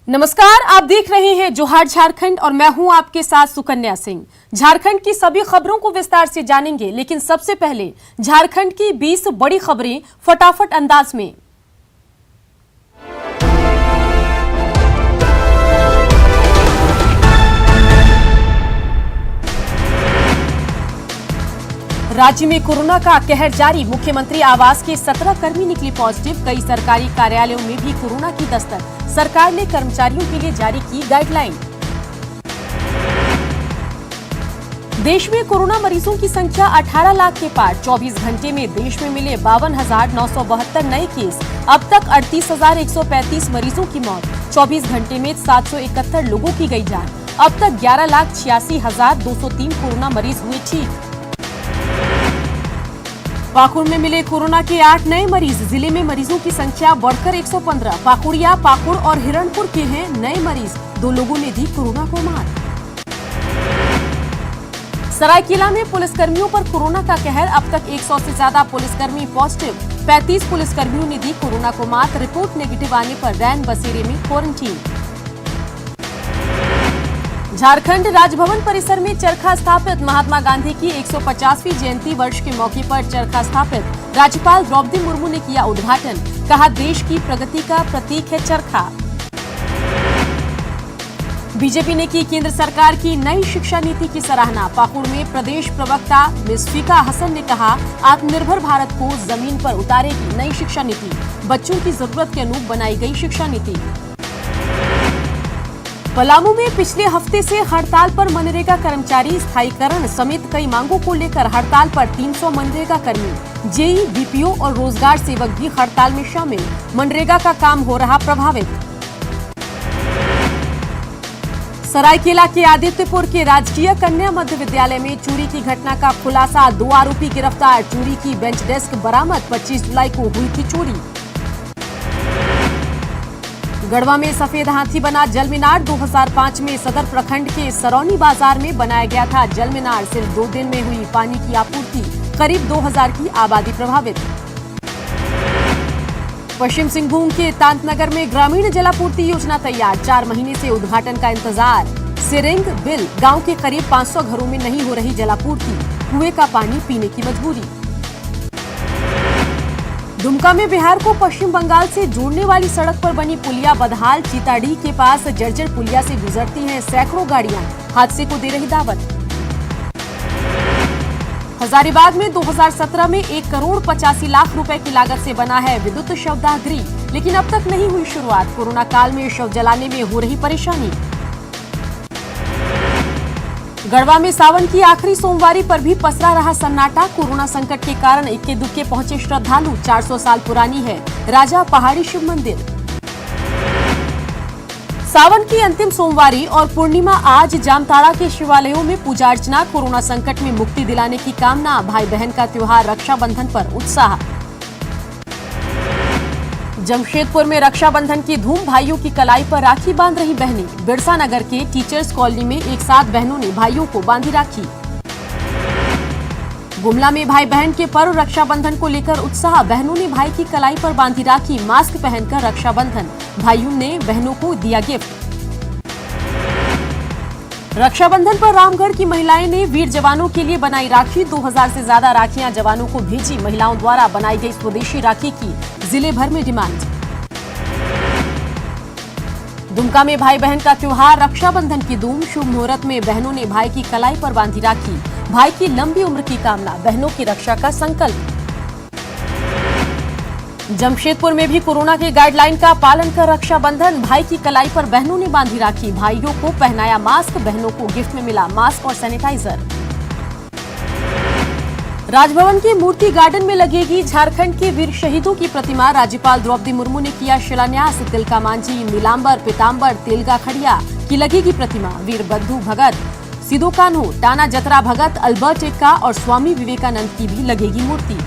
नमस्कार, आप देख रहे हैं जोहार झारखंड और मैं हूं आपके साथ सुकन्या सिंह। झारखंड की सभी खबरों को विस्तार से जानेंगे, लेकिन सबसे पहले झारखंड की 20 बड़ी खबरें फटाफट अंदाज में। राज्य में कोरोना का कहर जारी। मुख्यमंत्री आवास के 17 कर्मी निकले पॉजिटिव। कई सरकारी कार्यालयों में भी कोरोना की दस्तक। सरकार ने कर्मचारियों के लिए जारी की गाइडलाइन। देश में कोरोना मरीजों की संख्या 18 लाख के पार। 24 घंटे में देश में मिले 52,972 नए केस। अब तक 38,135 मरीजों की मौत। 24 घंटे में 771 लोगों की गई जान। अब तक 11,86,203 कोरोना मरीज हुए ठीक। पाकुड़ में मिले कोरोना के 8 नए मरीज। जिले में मरीजों की संख्या बढ़कर 115। पाकुड़िया, पाकुड़ और हिरणपुर के हैं नए मरीज। 2 लोगों ने दी कोरोना को मात। सरायकेला में पुलिसकर्मियों पर कोरोना का कहर। अब तक 100 से ज्यादा पुलिसकर्मी पॉजिटिव। 35 पुलिसकर्मियों ने दी कोरोना को मात। रिपोर्ट नेगेटिव आने पर रैन बसेरे में क्वारंटीन। झारखंड राजभवन परिसर में चरखा स्थापित। महात्मा गांधी की 150वीं जयंती वर्ष के मौके पर चरखा स्थापित। राज्यपाल द्रौपदी मुर्मू ने किया उद्घाटन। कहा, देश की प्रगति का प्रतीक है चरखा। बीजेपी ने की केंद्र सरकार की नई शिक्षा नीति की सराहना। पाकुड़ में प्रदेश प्रवक्ता मिसफिका हसन ने कहा, आत्मनिर्भर भारत को जमीन पर उतारेगी नई शिक्षा नीति। बच्चों की जरूरत के अनुरूप बनाई गई शिक्षा नीति। पलामू में पिछले हफ्ते से हड़ताल पर मनरेगा कर्मचारी। स्थायीकरण समेत कई मांगों को लेकर हड़ताल पर 300 मनरेगा कर्मी। जेई, बीपीओ और रोजगार सेवक भी हड़ताल में शामिल। मनरेगा का काम हो रहा प्रभावित। सरायकेला के आदित्यपुर के राजकीय कन्या मध्य विद्यालय में चोरी की घटना का खुलासा। 2 आरोपी गिरफ्तार। चोरी की बेंच डेस्क बरामद। 25 जुलाई को हुई थी चोरी। गढ़वा में सफेद हाथी बना जलमीनार। 2005 में सदर प्रखंड के सरौनी बाजार में बनाया गया था जलमीनार। सिर्फ 2 दिन में हुई पानी की आपूर्ति। करीब 2000 की आबादी प्रभावित। पश्चिम सिंहभूम के तांतनगर में ग्रामीण जलापूर्ति योजना तैयार। 4 महीने से उद्घाटन का इंतजार। सिरिंग बिल गांव के करीब 500 घरों में नहीं हो रही जलापूर्ति। कुएं का पानी पीने की मजबूरी। दुमका में बिहार को पश्चिम बंगाल से जोड़ने वाली सड़क पर बनी पुलिया बदहाल। चीताडीह के पास जर्जर पुलिया से गुजरती हैं सैकड़ों गाड़ियां। हादसे को दे रही दावत। हजारीबाग में 2017 में 1 करोड़ 85 लाख रुपए की लागत से बना है विद्युत शवदाह गृह, लेकिन अब तक नहीं हुई शुरुआत। कोरोना काल में शव जलाने में हो रही परेशानी। गढ़वा में सावन की आखिरी सोमवारी पर भी पसरा रहा सन्नाटा। कोरोना संकट के कारण इक्के दुक्के पहुंचे श्रद्धालु। 400 साल पुरानी है राजा पहाड़ी शिव मंदिर। सावन की अंतिम सोमवारी और पूर्णिमा आज जामताड़ा के शिवालयों में पूजा अर्चना। कोरोना संकट में मुक्ति दिलाने की कामना। भाई बहन का त्योहार रक्षाबंधन पर उत्साह। जमशेदपुर में रक्षाबंधन की धूम। भाइयों की कलाई पर राखी बांध रही बहनें। बिरसा नगर के टीचर्स कॉलोनी में एक साथ बहनों ने भाइयों को बांधी राखी। गुमला में भाई बहन के पर्व रक्षाबंधन को लेकर उत्साह। बहनों ने भाई की कलाई पर बांधी राखी। मास्क पहनकर रक्षाबंधन। भाइयों ने बहनों को दिया गिफ्ट। रक्षाबंधन पर रामगढ़ की महिलाएं ने वीर जवानों के लिए बनाई राखी। 2000 से ज्यादा राखियां जवानों को भेजी। महिलाओं द्वारा बनाई गई स्वदेशी राखी की जिले भर में डिमांड। दुमका में भाई बहन का त्योहार रक्षाबंधन की धूम। शुभ मुहूर्त में बहनों ने भाई की कलाई पर बांधी राखी। भाई की लंबी उम्र की कामना। बहनों की रक्षा का संकल्प। जमशेदपुर में भी कोरोना के गाइडलाइन का पालन कर रक्षाबंधन। भाई की कलाई पर बहनों ने बांधी राखी। भाइयों को पहनाया मास्क। बहनों को गिफ्ट में मिला मास्क और सैनिटाइजर। राजभवन के मूर्ति गार्डन में लगेगी झारखंड के वीर शहीदों की प्रतिमा। राज्यपाल द्रौपदी मुर्मू ने किया शिलान्यास। तिलका मांझी, नीलांबर, पीतांबर, तेलगा खड़िया की लगेगी प्रतिमा। वीर बंधु भगत, सिदो कान्हू, टाना जतरा भगत, अल्बर्ट एक्का और स्वामी विवेकानंद की भी लगेगी मूर्ति।